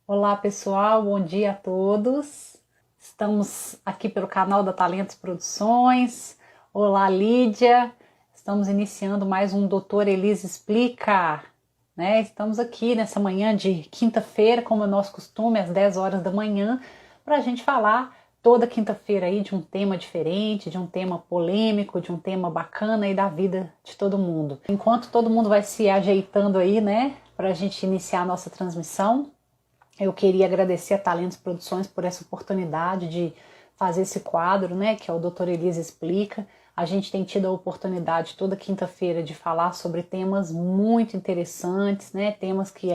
Olá pessoal, bom dia a todos. Estamos aqui pelo canal da Talentos Produções. Olá Lídia, estamos iniciando mais um Doutor Elise Explica, né? Estamos aqui nessa manhã de quinta-feira, como é nosso costume, às 10 horas da manhã, para a gente falar toda quinta-feira aí de um tema diferente, de um tema polêmico, de um tema bacana aí da vida de todo mundo. Enquanto todo mundo vai se ajeitando aí, né, para a gente iniciar a nossa transmissão, eu queria agradecer a Talentos Produções por essa oportunidade de fazer esse quadro, né, que é o Doutor Elise Explica. A gente tem tido a oportunidade toda quinta-feira de falar sobre temas muito interessantes, né, temas que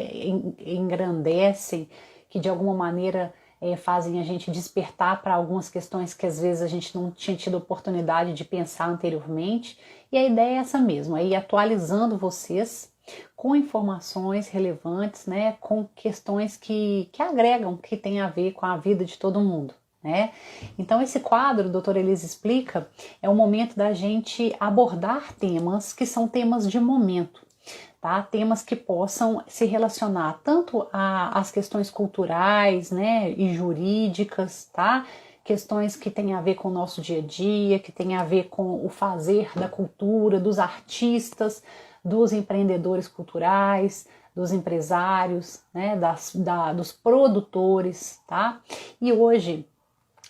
engrandecem, que de alguma maneira fazem a gente despertar para algumas questões que às vezes a gente não tinha tido oportunidade de pensar anteriormente. E a ideia é essa mesmo, é ir atualizando vocês com informações relevantes, né, com questões que agregam, que tem a ver com a vida de todo mundo, né? Então esse quadro, Doutor Elise Explica, é o momento da gente abordar temas que são temas de momento, tá? Temas que possam se relacionar tanto às questões culturais, né, e jurídicas, tá? Questões que têm a ver com o nosso dia a dia, que têm a ver com o fazer da cultura, dos artistas, dos empreendedores culturais, dos empresários, né, dos produtores, tá? E hoje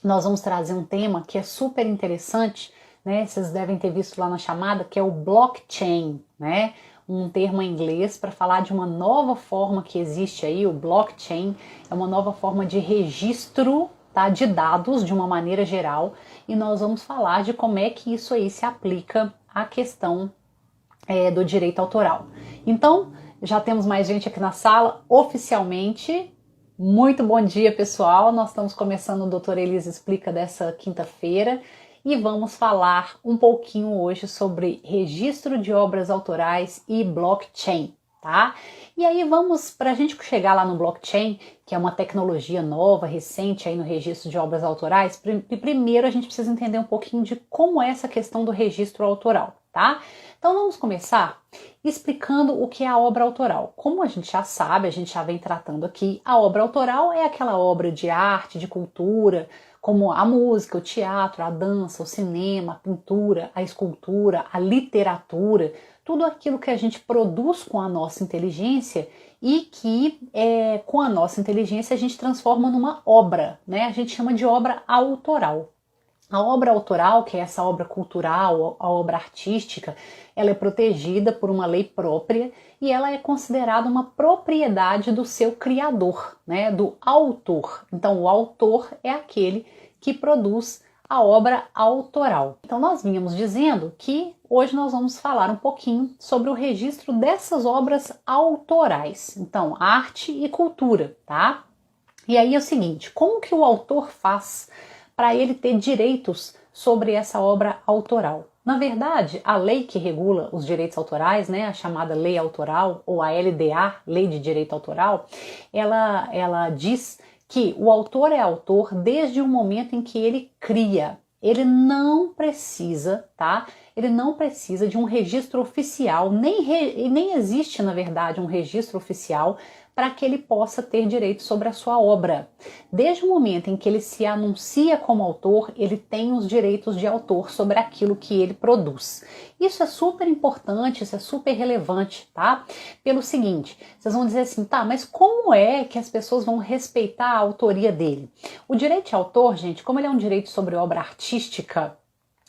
nós vamos trazer um tema que é super interessante, né? Vocês devem ter visto lá na chamada, que é o blockchain, né? Um termo em inglês para falar de uma nova forma que existe aí. O blockchain é uma nova forma de registro, tá, de dados de uma maneira geral, e nós vamos falar de como é que isso aí se aplica à questão do direito autoral. Então, já temos mais gente aqui na sala, oficialmente. Muito bom dia, pessoal. Nós estamos começando o Doutor Elise Explica dessa quinta-feira e vamos falar um pouquinho hoje sobre registro de obras autorais e blockchain, tá? E aí vamos, para a gente chegar lá no blockchain, que é uma tecnologia nova, recente aí no registro de obras autorais, primeiro a gente precisa entender um pouquinho de como é essa questão do registro autoral, tá? Então vamos começar explicando o que é a obra autoral. Como a gente já sabe, a gente já vem tratando aqui, a obra autoral é aquela obra de arte, de cultura, como a música, o teatro, a dança, o cinema, a pintura, a escultura, a literatura, tudo aquilo que a gente produz com a nossa inteligência e que com a nossa inteligência a gente transforma numa obra, né? A gente chama de obra autoral. A obra autoral, que é essa obra cultural, a obra artística, ela é protegida por uma lei própria e ela é considerada uma propriedade do seu criador, né, do autor. Então, o autor é aquele que produz a obra autoral. Então, nós vínhamos dizendo que hoje nós vamos falar um pouquinho sobre o registro dessas obras autorais. Então, arte e cultura, tá? E aí é o seguinte, como que o autor faz para ele ter direitos sobre essa obra autoral? Na verdade, a lei que regula os direitos autorais, né, a chamada lei autoral, ou a LDA, Lei de Direito Autoral, ela diz que o autor é autor desde o momento em que ele cria. Ele não precisa, tá? Ele não precisa de um registro oficial, nem existe, na verdade, um registro oficial para que ele possa ter direito sobre a sua obra. Desde o momento em que ele se anuncia como autor, ele tem os direitos de autor sobre aquilo que ele produz. Isso é super importante, isso é super relevante, tá? Pelo seguinte, vocês vão dizer assim, tá, mas como é que as pessoas vão respeitar a autoria dele? O direito de autor, gente, como ele é um direito sobre obra artística,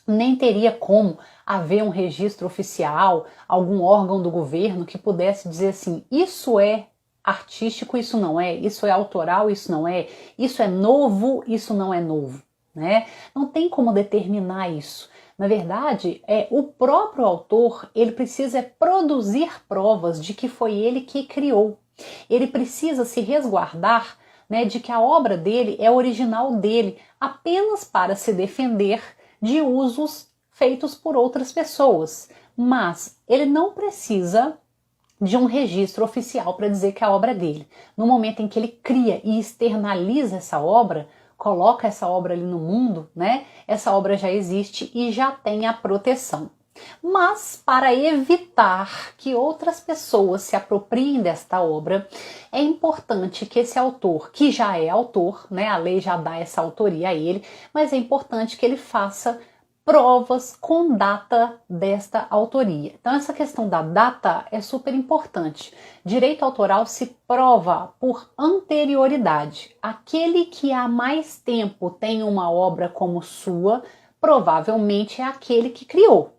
nem teria como haver um registro oficial, algum órgão do governo que pudesse dizer assim, isso é artístico, isso não é, isso é autoral, isso não é, isso é novo, isso não é novo, né? Não tem como determinar isso. Na verdade, o próprio autor, ele precisa produzir provas de que foi ele que criou. Ele precisa se resguardar, né, de que a obra dele é original dele, apenas para se defender de usos feitos por outras pessoas. Mas ele não precisa de um registro oficial para dizer que a obra é dele. No momento em que ele cria e externaliza essa obra, coloca essa obra ali no mundo, né? Essa obra já existe e já tem a proteção. Mas para evitar que outras pessoas se apropriem desta obra, é importante que esse autor, que já é autor, né, a lei já dá essa autoria a ele, mas é importante que ele faça provas com data desta autoria. Então essa questão da data é super importante. Direito autoral se prova por anterioridade. Aquele que há mais tempo tem uma obra como sua, provavelmente é aquele que criou.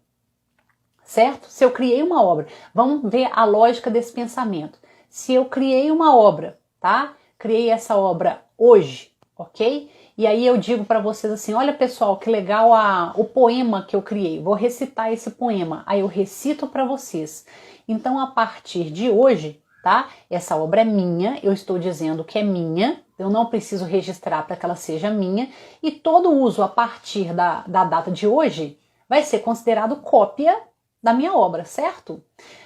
Certo? Se eu criei uma obra, vamos ver a lógica desse pensamento. Se eu criei uma obra, tá? Criei essa obra hoje, ok? E aí eu digo para vocês assim, olha pessoal, que legal o poema que eu criei. Vou recitar esse poema. Aí eu recito para vocês. Então a partir de hoje, tá? Essa obra é minha, eu estou dizendo que é minha, eu não preciso registrar para que ela seja minha, e todo uso a partir da data de hoje vai ser considerado cópia da minha obra, certo?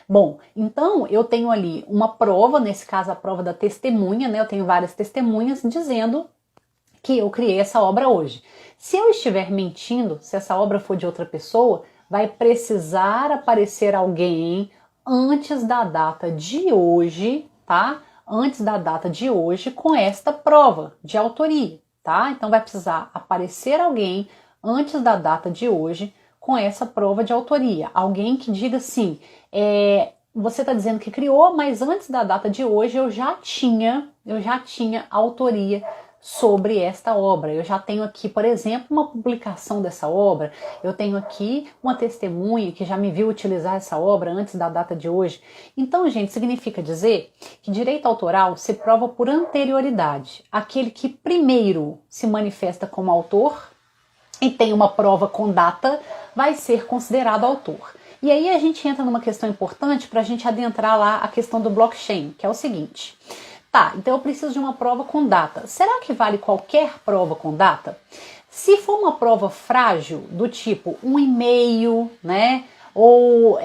Bom, então eu tenho ali uma prova, nesse caso a prova da testemunha, né? Eu tenho várias testemunhas dizendo que eu criei essa obra hoje. Se eu estiver mentindo, se essa obra for de outra pessoa, vai precisar aparecer alguém antes da data de hoje, tá? Antes da data de hoje com esta prova de autoria, tá? Então vai precisar aparecer alguém antes da data de hoje com essa prova de autoria. Alguém que diga assim, você está dizendo que criou, mas antes da data de hoje eu já tinha autoria sobre esta obra. Eu já tenho aqui, por exemplo, uma publicação dessa obra, eu tenho aqui uma testemunha que já me viu utilizar essa obra antes da data de hoje. Então, gente, significa dizer que direito autoral se prova por anterioridade. Aquele que primeiro se manifesta como autor e tem uma prova com data, vai ser considerado autor. E aí a gente entra numa questão importante para a gente adentrar lá a questão do blockchain, que é o seguinte. Tá, então eu preciso de uma prova com data. Será que vale qualquer prova com data? Se for uma prova frágil, do tipo um e-mail, né? Ou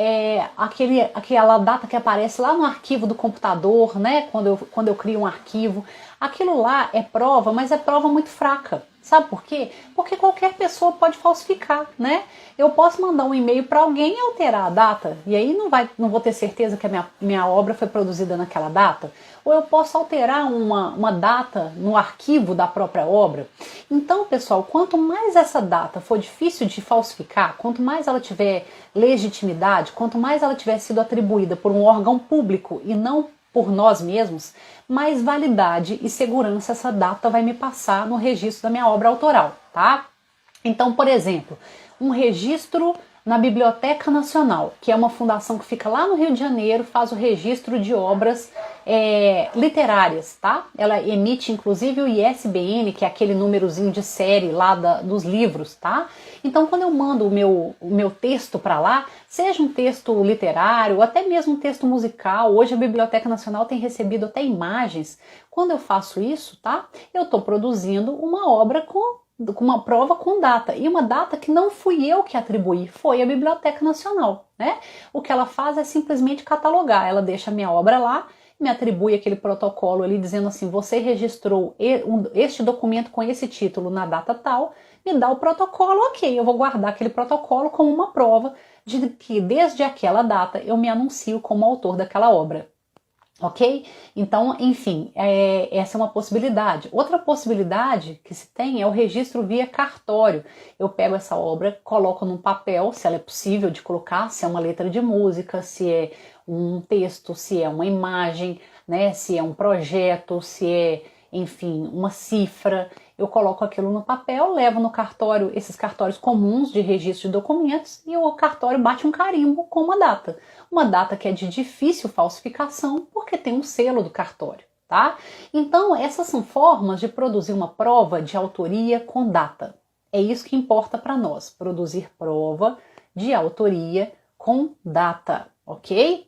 aquela data que aparece lá no arquivo do computador, né? Quando eu crio um arquivo. Aquilo lá é prova, mas é prova muito fraca. Sabe por quê? Porque qualquer pessoa pode falsificar, né? Eu posso mandar um e-mail para alguém e alterar a data, e aí não vou ter certeza que a minha obra foi produzida naquela data. Ou eu posso alterar uma data no arquivo da própria obra. Então, pessoal, quanto mais essa data for difícil de falsificar, quanto mais ela tiver legitimidade, quanto mais ela tiver sido atribuída por um órgão público e não por nós mesmos, mais validade e segurança essa data vai me passar no registro da minha obra autoral, tá? Então, por exemplo, um registro na Biblioteca Nacional, que é uma fundação que fica lá no Rio de Janeiro, faz o registro de obras literárias, tá? Ela emite inclusive o ISBN, que é aquele númerozinho de série lá dos livros, tá? Então quando eu mando o meu texto para lá, seja um texto literário ou até mesmo um texto musical, hoje a Biblioteca Nacional tem recebido até imagens. Quando eu faço isso, tá? Eu estou produzindo uma obra com uma prova com data, e uma data que não fui eu que atribuí, foi a Biblioteca Nacional, né? O que ela faz é simplesmente catalogar, ela deixa a minha obra lá, me atribui aquele protocolo ali dizendo assim, você registrou este documento com esse título na data tal, me dá o protocolo, ok, eu vou guardar aquele protocolo como uma prova de que desde aquela data eu me anuncio como autor daquela obra. Ok? Então, enfim, essa é uma possibilidade. Outra possibilidade que se tem é o registro via cartório. Eu pego essa obra, coloco num papel, se ela é possível de colocar, se é uma letra de música, se é um texto, se é uma imagem, né? Se é um projeto, se é, enfim, uma cifra. Eu coloco aquilo no papel, levo no cartório, esses cartórios comuns de registro de documentos, e o cartório bate um carimbo com uma data. Uma data que é de difícil falsificação, porque tem um selo do cartório, tá? Então, essas são formas de produzir uma prova de autoria com data. É isso que importa para nós, produzir prova de autoria com data, ok?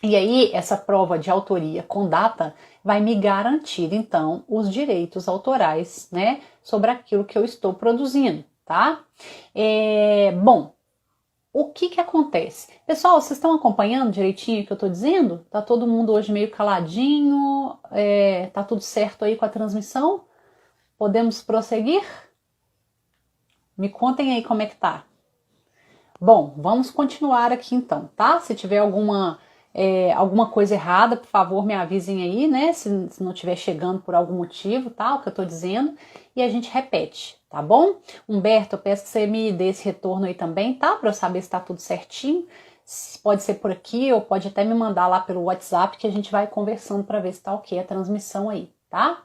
E aí, essa prova de autoria com data vai me garantir, então, os direitos autorais, né, sobre aquilo que eu estou produzindo, tá? Bom, o que acontece? Pessoal, vocês estão acompanhando direitinho o que eu estou dizendo? Tá todo mundo hoje meio caladinho? Tá tudo certo aí com a transmissão? Podemos prosseguir? Me contem aí como é que tá. Bom, vamos continuar aqui então, tá? Se tiver alguma coisa errada, por favor, me avisem aí, né? Se não estiver chegando por algum motivo, tá? O que eu tô dizendo. E a gente repete, tá bom? Humberto, eu peço que você me dê esse retorno aí também, tá? Para eu saber se tá tudo certinho. Pode ser por aqui ou pode até me mandar lá pelo WhatsApp que a gente vai conversando para ver se tá ok a transmissão aí, tá?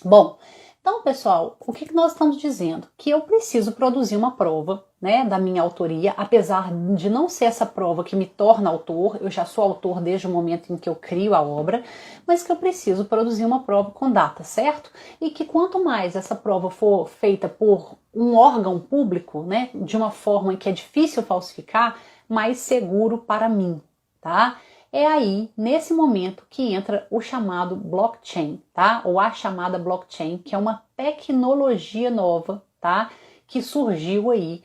Bom, então, pessoal, o que nós estamos dizendo? Que eu preciso produzir uma prova, né, da minha autoria, apesar de não ser essa prova que me torna autor, eu já sou autor desde o momento em que eu crio a obra, mas que eu preciso produzir uma prova com data, certo? E que quanto mais essa prova for feita por um órgão público, né, de uma forma em que é difícil falsificar, mais seguro para mim, tá? É aí, nesse momento, que entra o chamado blockchain, tá? Ou a chamada blockchain, que é uma tecnologia nova, tá? Que surgiu aí.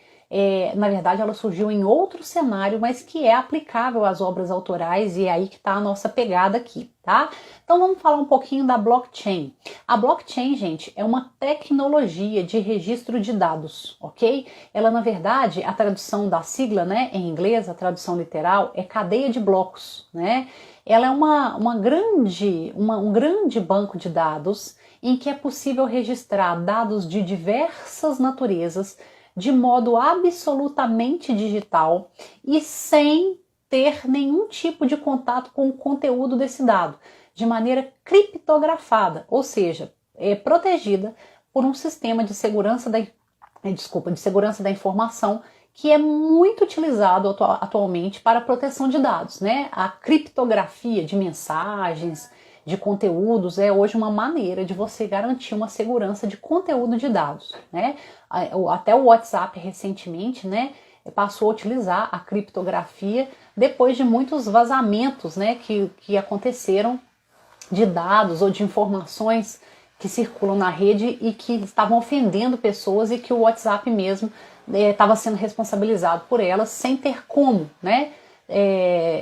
Na verdade, ela surgiu em outro cenário, mas que é aplicável às obras autorais e é aí que está a nossa pegada aqui, tá? Então vamos falar um pouquinho da blockchain. A blockchain, gente, é uma tecnologia de registro de dados, ok? Ela, na verdade, a tradução da sigla, né, em inglês, a tradução literal, é cadeia de blocos, né? Ela é um grande banco de dados em que é possível registrar dados de diversas naturezas de modo absolutamente digital e sem ter nenhum tipo de contato com o conteúdo desse dado, de maneira criptografada, ou seja, protegida por um sistema de segurança da informação que é muito utilizado atualmente para a proteção de dados, né? A criptografia de mensagens, de conteúdos é hoje uma maneira de você garantir uma segurança de conteúdo de dados, né? Até o WhatsApp recentemente, né, passou a utilizar a criptografia depois de muitos vazamentos, né, que aconteceram de dados ou de informações que circulam na rede e que estavam ofendendo pessoas e que o WhatsApp mesmo estava sendo responsabilizado por elas sem ter como, né,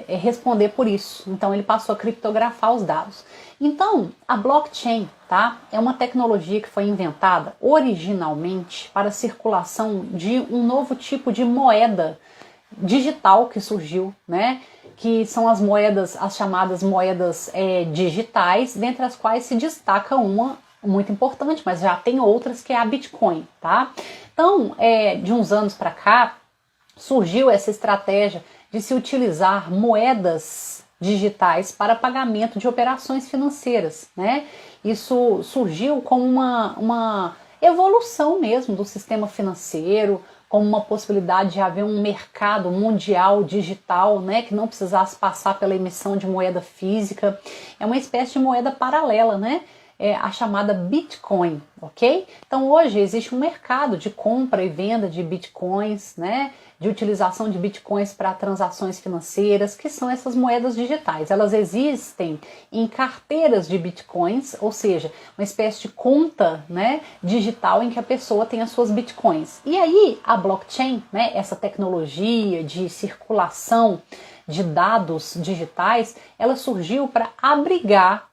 responder por isso. Então ele passou a criptografar os dados. Então a blockchain, tá, é uma tecnologia que foi inventada originalmente para a circulação de um novo tipo de moeda digital que surgiu, né, que são as moedas, as chamadas moedas digitais, dentre as quais se destaca uma muito importante, mas já tem outras, que é a Bitcoin, tá? Então, de uns anos para cá, surgiu essa estratégia de se utilizar moedas digitais para pagamento de operações financeiras, né? Isso surgiu como uma evolução mesmo do sistema financeiro, como uma possibilidade de haver um mercado mundial digital, né, que não precisasse passar pela emissão de moeda física. É uma espécie de moeda paralela, né? A chamada Bitcoin, ok? Então hoje existe um mercado de compra e venda de Bitcoins, né? De utilização de Bitcoins para transações financeiras, que são essas moedas digitais. Elas existem em carteiras de Bitcoins, ou seja, uma espécie de conta, né, digital em que a pessoa tem as suas Bitcoins. E aí a blockchain, né, essa tecnologia de circulação de dados digitais, ela surgiu para abrigar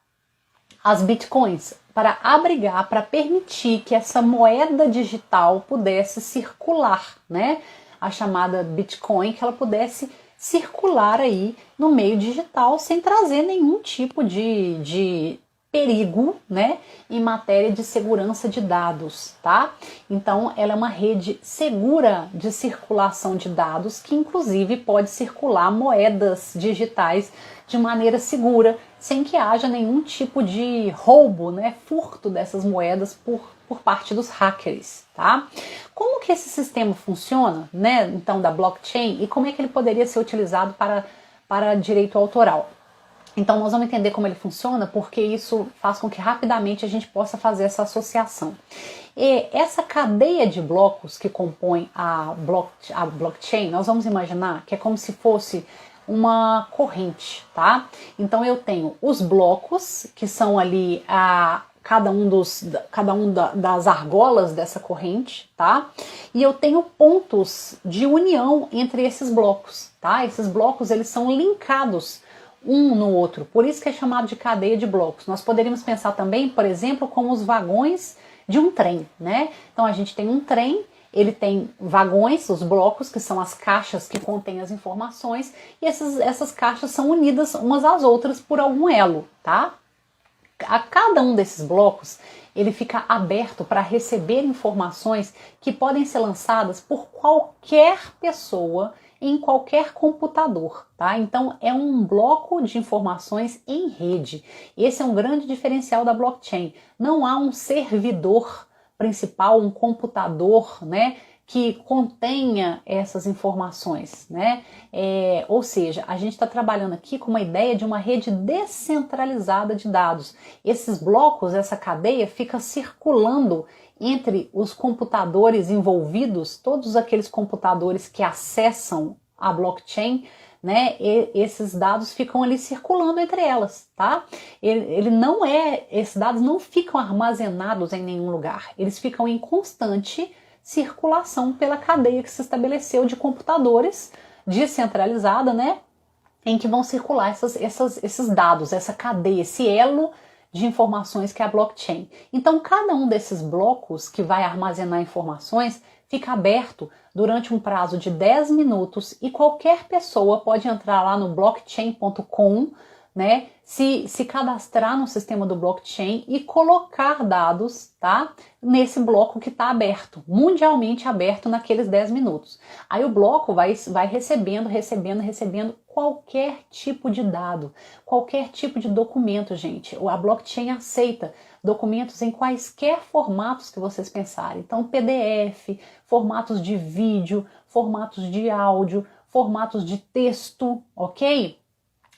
as Bitcoins, para abrigar, para permitir que essa moeda digital pudesse circular, né? A chamada Bitcoin, que ela pudesse circular aí no meio digital sem trazer nenhum tipo de perigo, né, em matéria de segurança de dados, tá? Então, ela é uma rede segura de circulação de dados que, inclusive, pode circular moedas digitais de maneira segura, sem que haja nenhum tipo de roubo, né, furto dessas moedas por parte dos hackers, tá? Como que esse sistema funciona, né, então, da blockchain, e como é que ele poderia ser utilizado para direito autoral? Então nós vamos entender como ele funciona, porque isso faz com que rapidamente a gente possa fazer essa associação. E essa cadeia de blocos que compõe a blockchain, nós vamos imaginar que é como se fosse uma corrente, tá? Então eu tenho os blocos, que são ali cada um das argolas dessa corrente, tá? E eu tenho pontos de união entre esses blocos, tá? Esses blocos, eles são linkados um no outro, por isso que é chamado de cadeia de blocos. Nós poderíamos pensar também, por exemplo, como os vagões de um trem, né? Então a gente tem um trem ele tem vagões, os blocos, que são as caixas que contêm as informações, e essas caixas são unidas umas às outras por algum elo, tá? A cada um desses blocos, ele fica aberto para receber informações que podem ser lançadas por qualquer pessoa em qualquer computador, tá? Então é um bloco de informações em rede. Esse é um grande diferencial da blockchain. Não há um servidor principal, um computador, né, que contenha essas informações, né? Ou seja, a gente está trabalhando aqui com uma ideia de uma rede descentralizada de dados. Esses blocos, essa cadeia, fica circulando entre os computadores envolvidos, todos aqueles computadores que acessam a blockchain, né? Esses dados ficam ali circulando entre elas, tá? Esses dados não ficam armazenados em nenhum lugar. Eles ficam em constante circulação pela cadeia que se estabeleceu de computadores descentralizada, né, em que vão circular esses dados, essa cadeia, esse elo de informações que é a blockchain. Então, cada um desses blocos que vai armazenar informações fica aberto durante um prazo de 10 minutos e qualquer pessoa pode entrar lá no blockchain.com, né, se cadastrar no sistema do blockchain e colocar dados, tá, nesse bloco que está aberto, mundialmente aberto naqueles 10 minutos. Aí o bloco vai recebendo qualquer tipo de dado, qualquer tipo de documento, gente. A blockchain aceita documentos em quaisquer formatos que vocês pensarem. Então, PDF, formatos de vídeo, formatos de áudio, formatos de texto, ok?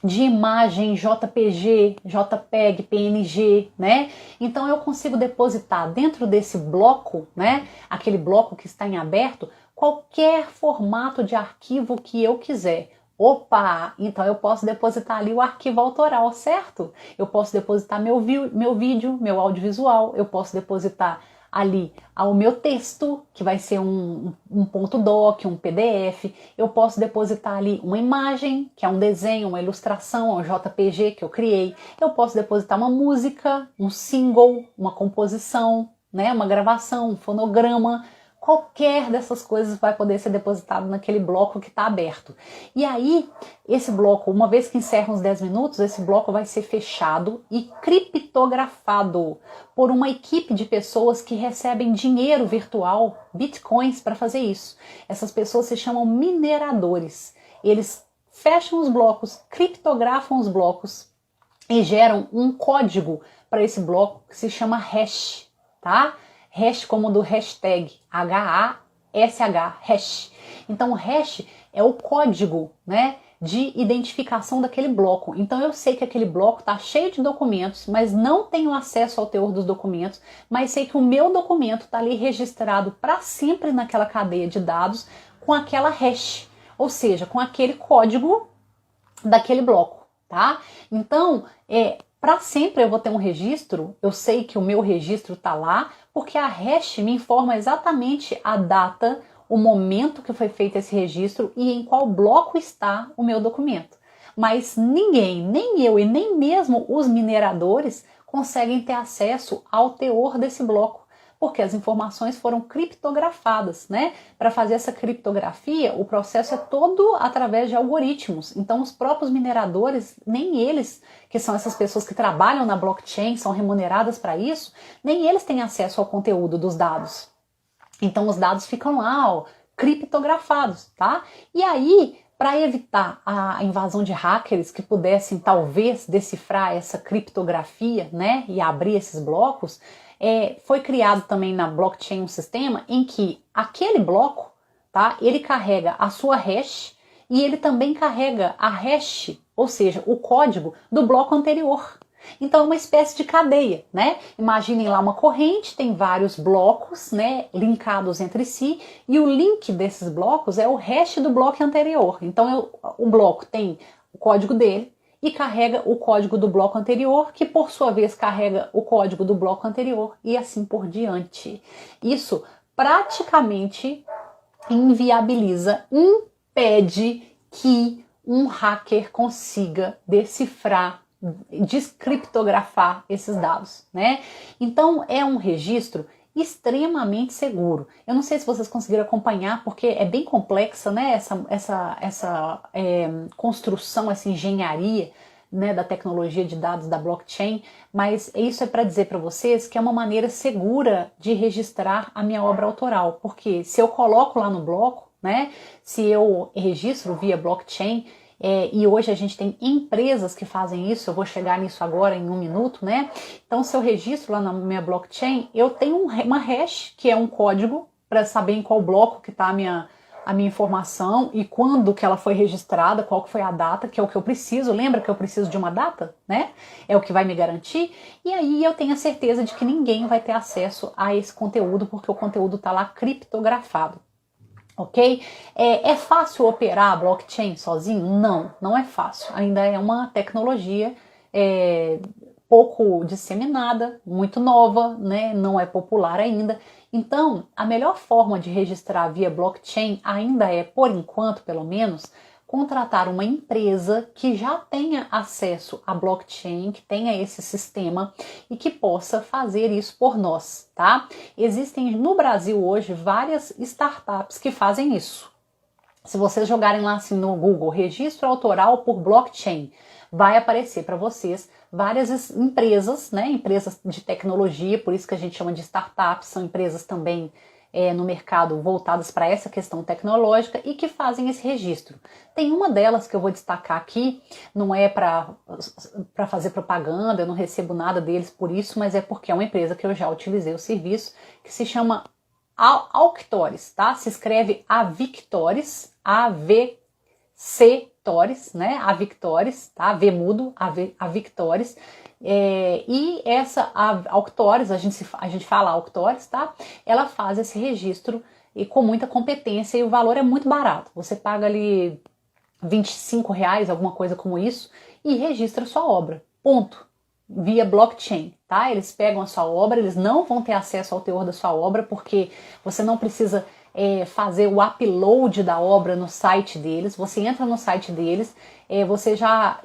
De imagem, JPG, JPEG, PNG, né? Então eu consigo depositar dentro desse bloco, né? Aquele bloco que está em aberto, qualquer formato de arquivo que eu quiser. Opa! Então eu posso depositar ali o arquivo autoral, certo? Eu posso depositar meu vídeo, meu audiovisual, eu posso depositar ali ao meu texto, que vai ser um ponto doc, um PDF, eu posso depositar ali uma imagem, que é um desenho, uma ilustração, um JPG que eu criei, eu posso depositar uma música, um single, uma composição, né, uma gravação, um fonograma, qualquer dessas coisas vai poder ser depositado naquele bloco que está aberto. E aí, esse bloco, uma vez que encerra os 10 minutos, esse bloco vai ser fechado e criptografado por uma equipe de pessoas que recebem dinheiro virtual, bitcoins, para fazer isso. Essas pessoas se chamam mineradores. Eles fecham os blocos, criptografam os blocos e geram um código para esse bloco que se chama hash, tá? Hash como do hashtag, H-A-S-H, hash. Então o hash é o código, né, de identificação daquele bloco. Então eu sei que aquele bloco está cheio de documentos, mas não tenho acesso ao teor dos documentos, mas sei que o meu documento está ali registrado para sempre naquela cadeia de dados com aquela hash, ou seja, com aquele código daquele bloco, tá? Então, para sempre eu vou ter um registro, eu sei que o meu registro está lá, porque a hash me informa exatamente a data, o momento que foi feito esse registro e em qual bloco está o meu documento. Mas ninguém, nem eu e nem mesmo os mineradores conseguem ter acesso ao teor desse bloco, porque as informações foram criptografadas, né? Para fazer essa criptografia, o processo é todo através de algoritmos. Então, os próprios mineradores, nem eles, que são essas pessoas que trabalham na blockchain, são remuneradas para isso, nem eles têm acesso ao conteúdo dos dados. Então, os dados ficam lá, ó, criptografados, tá? E aí, para evitar a invasão de hackers que pudessem, talvez, decifrar essa criptografia, né? E abrir esses blocos, foi criado também na blockchain um sistema em que aquele bloco, tá, ele carrega a sua hash e ele também carrega a hash, ou seja, o código do bloco anterior. Então é uma espécie de cadeia, né? Imaginem lá uma corrente, tem vários blocos, né, linkados entre si, e o link desses blocos é o hash do bloco anterior. Então o bloco tem o código dele e carrega o código do bloco anterior, que por sua vez carrega o código do bloco anterior e assim por diante. Isso praticamente inviabiliza, impede que um hacker consiga decifrar, descriptografar esses dados, né? Então é um registro extremamente seguro. Eu não sei se vocês conseguiram acompanhar, porque é bem complexa, né, essa construção, essa engenharia, né, da tecnologia de dados da blockchain, mas isso é para dizer para vocês que é uma maneira segura de registrar a minha obra autoral, porque se eu coloco lá no bloco, né, se eu registro via blockchain, e hoje a gente tem empresas que fazem isso, eu vou chegar nisso agora em 1 minuto, né? Então, se eu registro lá na minha blockchain, eu tenho uma hash, que é um código, para saber em qual bloco que está a minha informação e quando que ela foi registrada, qual que foi a data, que é o que eu preciso. Lembra que eu preciso de uma data, né? É o que vai me garantir. E aí eu tenho a certeza de que ninguém vai ter acesso a esse conteúdo, porque o conteúdo está lá criptografado. Ok? É fácil operar a blockchain sozinho? Não, não é fácil. Ainda é uma tecnologia pouco disseminada, muito nova, né? Não é popular ainda. Então, a melhor forma de registrar via blockchain ainda é, por enquanto pelo menos, contratar uma empresa que já tenha acesso à blockchain, que tenha esse sistema e que possa fazer isso por nós, tá? Existem no Brasil hoje várias startups que fazem isso. Se vocês jogarem lá assim no Google, registro autoral por blockchain, vai aparecer para vocês várias empresas, né? Empresas de tecnologia, por isso que a gente chama de startups, são empresas também no mercado voltadas para essa questão tecnológica e que fazem esse registro. Tem uma delas que eu vou destacar aqui, não é para fazer propaganda, eu não recebo nada deles por isso, mas é porque é uma empresa que eu já utilizei o serviço, que se chama Auctores, tá? Se escreve Avictores, A-V-C-Tores, né? Avictores, tá? V mudo, Avictores. E essa Auctores, a gente fala Auctores, tá? Ela faz esse registro e com muita competência e o valor é muito barato. Você paga ali R$25, alguma coisa como isso, e registra a sua obra. Ponto. Via blockchain, tá? Eles pegam a sua obra, eles não vão ter acesso ao teor da sua obra, porque você não precisa fazer o upload da obra no site deles. Você entra no site deles, você já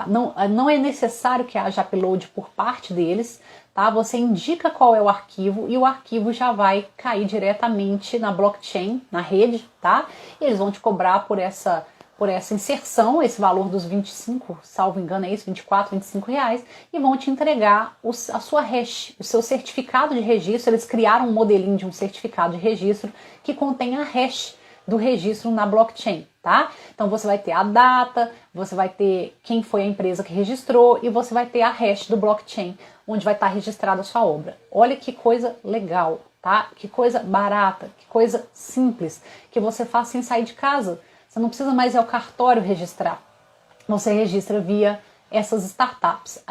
não é necessário que haja upload por parte deles, tá? Você indica qual é o arquivo e o arquivo já vai cair diretamente na blockchain, na rede, tá? E eles vão te cobrar por essa inserção, esse valor dos 25, salvo engano é isso, 24, 25 reais, e vão te entregar a sua hash, o seu certificado de registro. Eles criaram um modelinho de um certificado de registro que contém a hash do registro na blockchain, tá? Então você vai ter a data, você vai ter quem foi a empresa que registrou e você vai ter a hash do blockchain, onde vai estar registrada a sua obra. Olha que coisa legal, tá? Que coisa barata, que coisa simples, que você faz sem sair de casa. Você não precisa mais ir ao cartório registrar. Você registra via essas startups.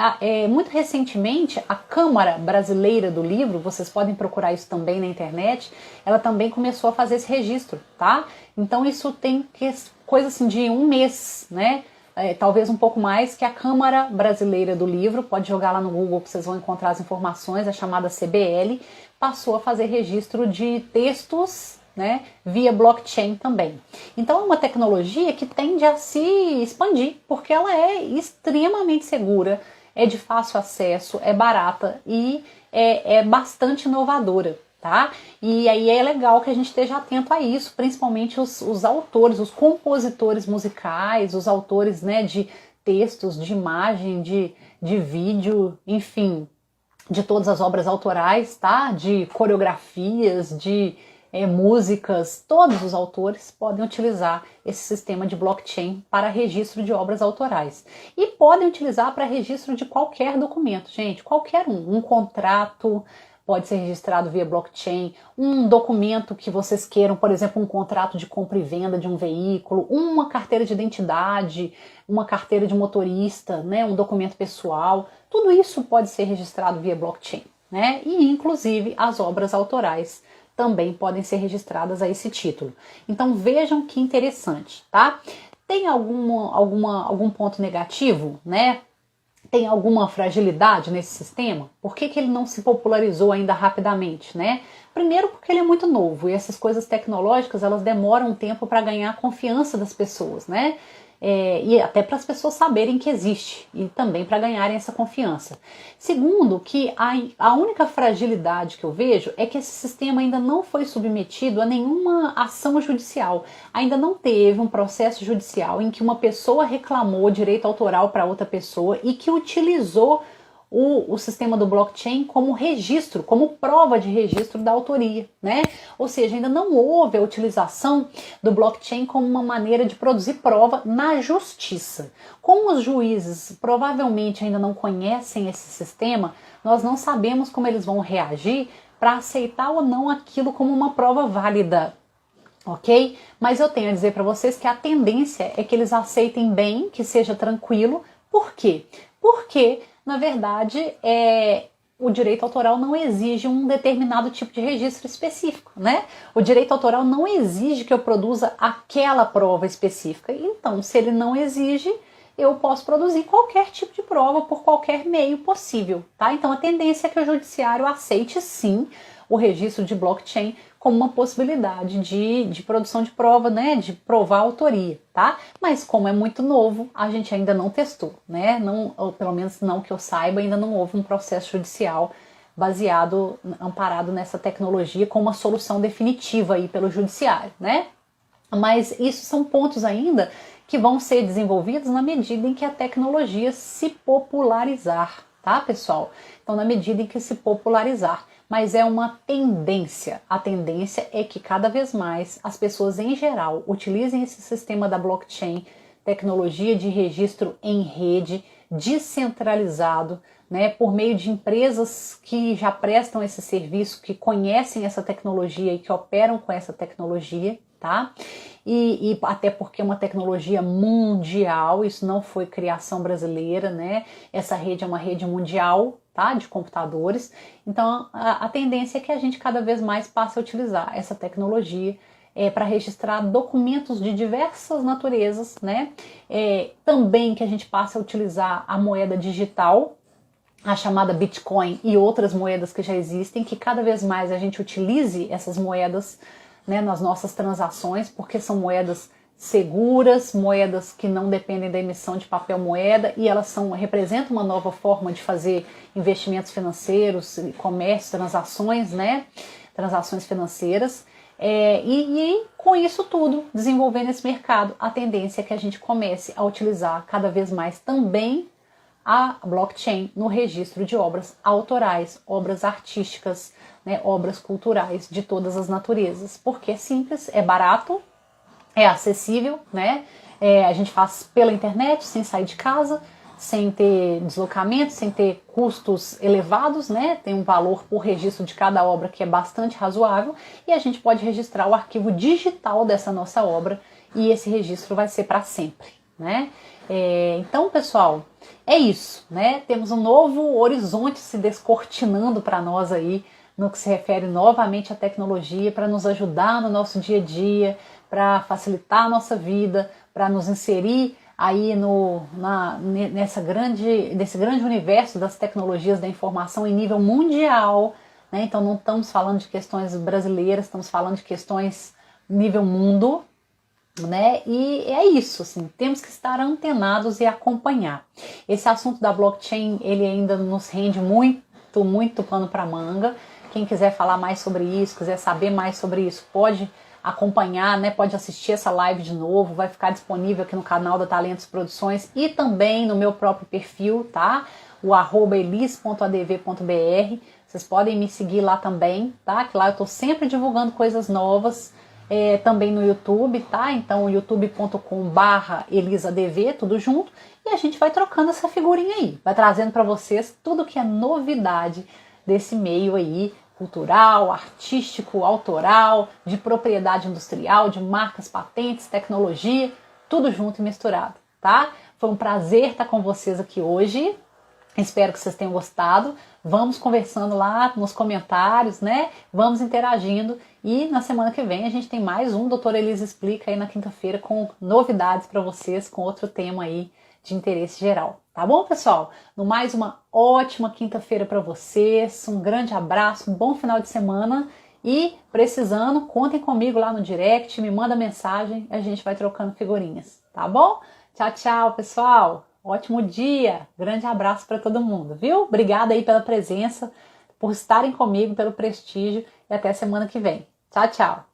Muito recentemente, a Câmara Brasileira do Livro, vocês podem procurar isso também na internet, ela também começou a fazer esse registro, tá? Então isso tem coisa assim de 1 mês, né? Talvez um pouco mais, que a Câmara Brasileira do Livro, pode jogar lá no Google que vocês vão encontrar as informações, a chamada CBL, passou a fazer registro de textos, né, via blockchain também. Então é uma tecnologia que tende a se expandir, porque ela é extremamente segura, é de fácil acesso, é barata e é bastante inovadora, tá? E aí é legal que a gente esteja atento a isso, principalmente os autores, os compositores musicais, os autores, né, de textos, de imagem, de vídeo, enfim, de todas as obras autorais, tá? De coreografias, de músicas, todos os autores podem utilizar esse sistema de blockchain para registro de obras autorais. E podem utilizar para registro de qualquer documento, gente, qualquer um. Um contrato pode ser registrado via blockchain, um documento que vocês queiram, por exemplo, um contrato de compra e venda de um veículo, uma carteira de identidade, uma carteira de motorista, né, um documento pessoal, tudo isso pode ser registrado via blockchain, né? E inclusive as obras autorais também podem ser registradas a esse título. Então vejam que interessante, tá? Tem algum ponto negativo, né? Tem alguma fragilidade nesse sistema? Por que ele não se popularizou ainda rapidamente, né? Primeiro porque ele é muito novo e essas coisas tecnológicas elas demoram um tempo para ganhar a confiança das pessoas, né? e até para as pessoas saberem que existe e também para ganharem essa confiança. Segundo, que a única fragilidade que eu vejo é que esse sistema ainda não foi submetido a nenhuma ação judicial. Ainda não teve um processo judicial em que uma pessoa reclamou direito autoral para outra pessoa e que utilizou o sistema do blockchain como registro, como prova de registro da autoria, né? Ou seja, ainda não houve a utilização do blockchain como uma maneira de produzir prova na justiça. Como os juízes provavelmente ainda não conhecem esse sistema, nós não sabemos como eles vão reagir para aceitar ou não aquilo como uma prova válida. Ok? Mas eu tenho a dizer para vocês que a tendência é que eles aceitem bem, que seja tranquilo. Por quê? Porque, na verdade, o direito autoral não exige um determinado tipo de registro específico, né? O direito autoral não exige que eu produza aquela prova específica. Então, se ele não exige, eu posso produzir qualquer tipo de prova por qualquer meio possível, tá? Então, a tendência é que o judiciário aceite, sim, o registro de blockchain como uma possibilidade de produção de prova, né, de provar a autoria, tá? Mas como é muito novo, a gente ainda não testou, né? Não, ou pelo menos não que eu saiba, ainda não houve um processo judicial baseado, amparado nessa tecnologia com uma solução definitiva aí pelo judiciário, né? Mas isso são pontos ainda que vão ser desenvolvidos na medida em que a tecnologia se popularizar, tá, pessoal? Então, na medida em que se popularizar. Mas é uma tendência. A tendência é que cada vez mais as pessoas em geral utilizem esse sistema da blockchain, tecnologia de registro em rede, descentralizado, né, por meio de empresas que já prestam esse serviço, que conhecem essa tecnologia e que operam com essa tecnologia, tá? E até porque é uma tecnologia mundial, isso não foi criação brasileira, né? Essa rede é uma rede mundial, tá? De computadores. Então a tendência é que a gente cada vez mais passe a utilizar essa tecnologia para registrar documentos de diversas naturezas, né? Também que a gente passe a utilizar a moeda digital, a chamada Bitcoin e outras moedas que já existem, que cada vez mais a gente utilize essas moedas, né, nas nossas transações, porque são moedas seguras, moedas que não dependem da emissão de papel moeda e elas representam uma nova forma de fazer investimentos financeiros, comércio, transações, né, transações financeiras. E com isso tudo, desenvolvendo esse mercado, a tendência é que a gente comece a utilizar cada vez mais também a blockchain no registro de obras autorais, obras artísticas, né, obras culturais de todas as naturezas, porque é simples, é barato, é acessível, né? A gente faz pela internet, sem sair de casa, sem ter deslocamento, sem ter custos elevados, né? Tem um valor por registro de cada obra que é bastante razoável e a gente pode registrar o arquivo digital dessa nossa obra e esse registro vai ser para sempre, né? Então, pessoal, é isso, né? Temos um novo horizonte se descortinando para nós aí, no que se refere novamente à tecnologia, para nos ajudar no nosso dia a dia, para facilitar a nossa vida, para nos inserir aí nesse grande universo das tecnologias da informação em nível mundial, né? Então não estamos falando de questões brasileiras, estamos falando de questões nível mundo, né? E é isso, assim, temos que estar antenados e acompanhar. Esse assunto da blockchain, ele ainda nos rende muito pano para manga. Quem quiser falar mais sobre isso, quiser saber mais sobre isso, pode acompanhar, né? Pode assistir essa live de novo, vai ficar disponível aqui no canal da Talentos Produções e também no meu próprio perfil, tá? O @elis.adv.br. Vocês podem me seguir lá também, tá? Que lá eu tô sempre divulgando coisas novas. Também no YouTube, tá? Então youtube.com/elisadv, tudo junto, e a gente vai trocando essa figurinha aí, vai trazendo para vocês tudo que é novidade desse meio aí, cultural, artístico, autoral, de propriedade industrial, de marcas, patentes, tecnologia, tudo junto e misturado, tá? Foi um prazer estar com vocês aqui hoje. Espero que vocês tenham gostado. Vamos conversando lá nos comentários, né? Vamos interagindo. E na semana que vem a gente tem mais um Doutora Elisa Explica aí na quinta-feira com novidades para vocês, com outro tema aí de interesse geral. Tá bom, pessoal? No mais, uma ótima quinta-feira para vocês. Um grande abraço, um bom final de semana. E precisando, contem comigo lá no direct, me manda mensagem, a gente vai trocando figurinhas. Tá bom? Tchau, tchau, pessoal. Ótimo dia. Grande abraço para todo mundo, viu? Obrigada aí pela presença, por estarem comigo, pelo prestígio e até semana que vem. Tchau, tchau.